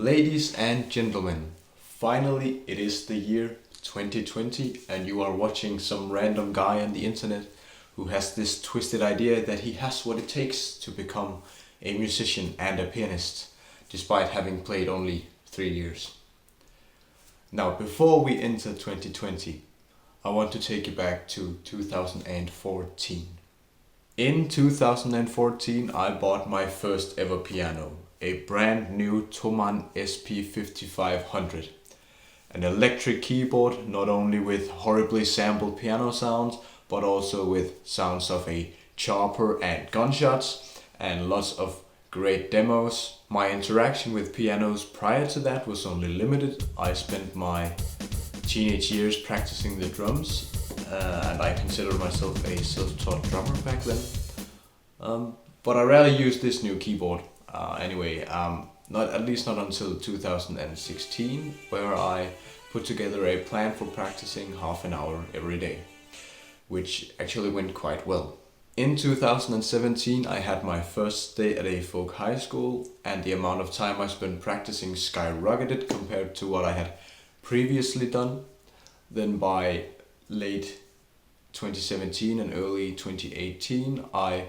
Ladies and gentlemen, finally it is the year 2020 and you are watching some random guy on the internet who has this twisted idea that he has what it takes to become a musician and a pianist, despite having played only 3 years. Now, before we enter 2020, I want to take you back to 2014. In 2014, I bought my first ever piano, a brand new Thomann SP5500. An electric keyboard, not only with horribly sampled piano sounds, but also with sounds of a chopper and gunshots, and lots of great demos. My interaction with pianos prior to that was only limited. I spent my teenage years practicing the drums, and I considered myself a self-taught drummer back then. But I rarely used this new keyboard. Not at least not until 2016, where I put together a plan for practicing half an hour every day, which actually went quite well. In 2017, I had my first day at a folk high school, and the amount of time I spent practicing skyrocketed compared to what I had previously done. Then by late 2017 and early 2018, I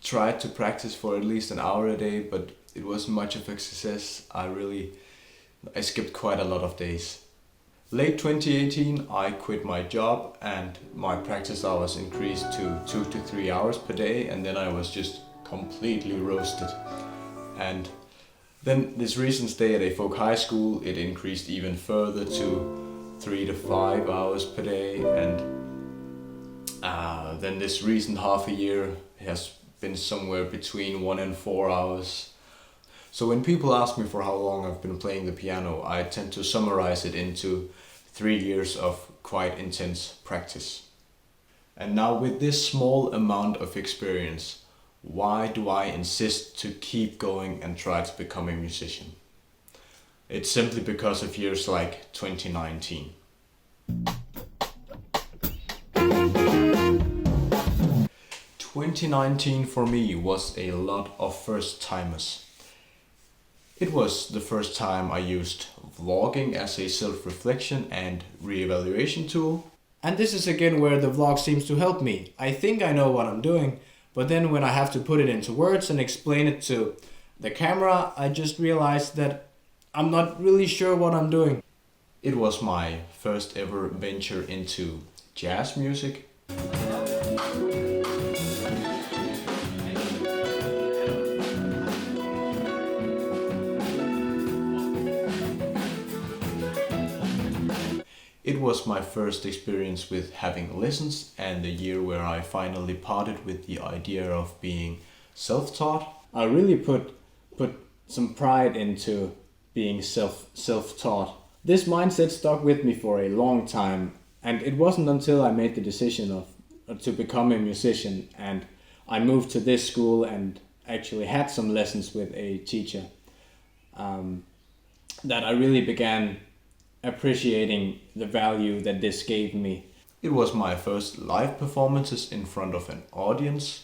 tried to practice for at least an hour a day, but it wasn't much of a success. I skipped quite a lot of days. Late 2018, I quit my job and my practice hours increased to 2 to 3 hours per day, and then I was just completely roasted. And then this recent stay at a folk high school, it increased even further to 3 to 5 hours per day, and then this recent half a year has been somewhere between 1 and 4 hours. So when people ask me for how long I've been playing the piano, I tend to summarize it into 3 years of quite intense practice. And now with this small amount of experience, why do I insist to keep going and try to become a musician? It's simply because of years like 2019. 2019 for me was a lot of first timers. It was the first time I used vlogging as a self-reflection and re-evaluation tool. And this is again where the vlog seems to help me. I think I know what I'm doing, but then when I have to put it into words and explain it to the camera, I just realized that I'm not really sure what I'm doing. It was my first ever venture into jazz music. It was my first experience with having lessons, and the year where I finally parted with the idea of being self-taught. I really put some pride into being self-taught. This mindset stuck with me for a long time, and it wasn't until I made the decision to become a musician and I moved to this school and actually had some lessons with a teacher that I really began appreciating the value that this gave me. It was my first live performances in front of an audience.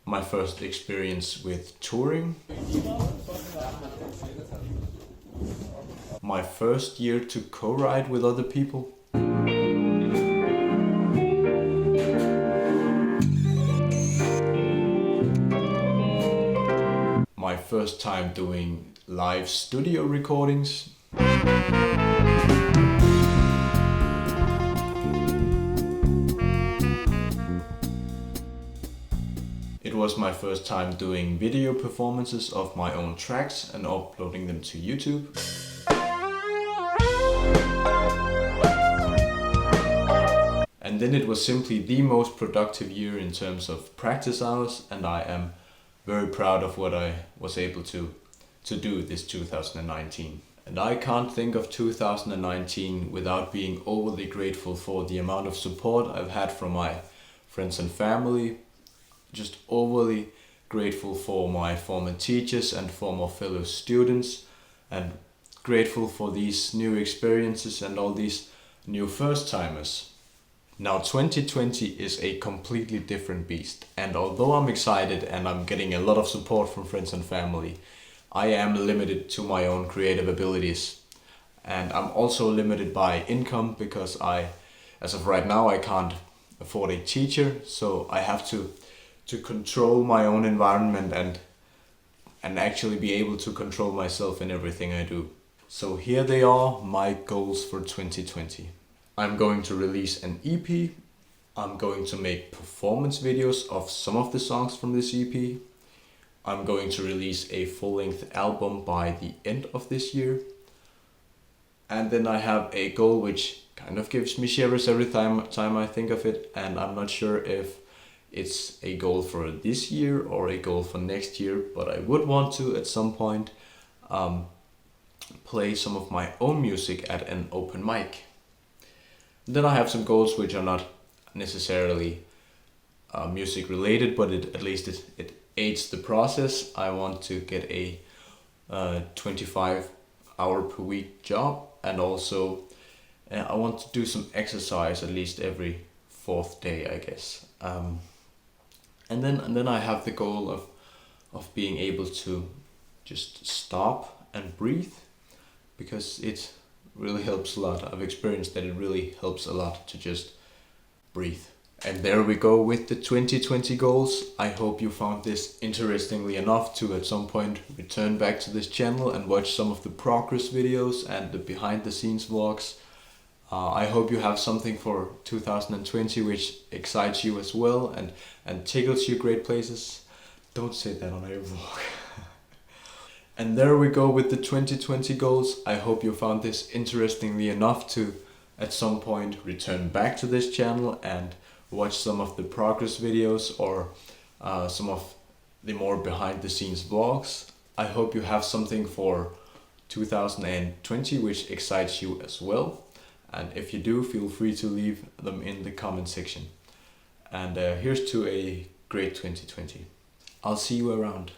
My first experience with touring. My first year to co-write with other people. My first time doing live studio recordings. It was my first time doing video performances of my own tracks and uploading them to YouTube. And then it was simply the most productive year in terms of practice hours, and I am very proud of what I was able to do this 2019. And I can't think of 2019 without being overly grateful for the amount of support I've had from my friends and family. Just overly grateful for my former teachers and former fellow students, and grateful for these new experiences and all these new first timers. Now 2020 is a completely different beast, and although I'm excited and I'm getting a lot of support from friends and family, I am limited to my own creative abilities. And I'm also limited by income because as of right now, I can't afford a teacher, so I have to control my own environment and actually be able to control myself in everything I do. So here they are, my goals for 2020. I'm going to release an EP. I'm going to make performance videos of some of the songs from this EP. I'm going to release a full-length album by the end of this year. And then I have a goal which kind of gives me shivers every time I think of it, and I'm not sure if it's a goal for this year or a goal for next year, but I would want to at some point play some of my own music at an open mic. Then I have some goals which are not necessarily music related, but at least it aids the process. I want to get a 25-hour per week job, and also I want to do some exercise at least every fourth day, I guess. And then I have the goal of being able to just stop and breathe, because it really helps a lot. I've experienced that it really helps a lot to just breathe. And there we go with the 2020 goals. I hope you found this interestingly enough to at some point return back to this channel and watch some of the progress videos and the behind the scenes vlogs. I hope you have something for 2020 which excites you as well and tickles you great places. Don't say that on a vlog. And there we go with the 2020 goals. I hope you found this interestingly enough to at some point return back to this channel and watch some of the progress videos or some of the more behind the scenes vlogs. I hope you have something for 2020 which excites you as well. And if you do, feel free to leave them in the comment section. And here's to a great 2020. I'll see you around.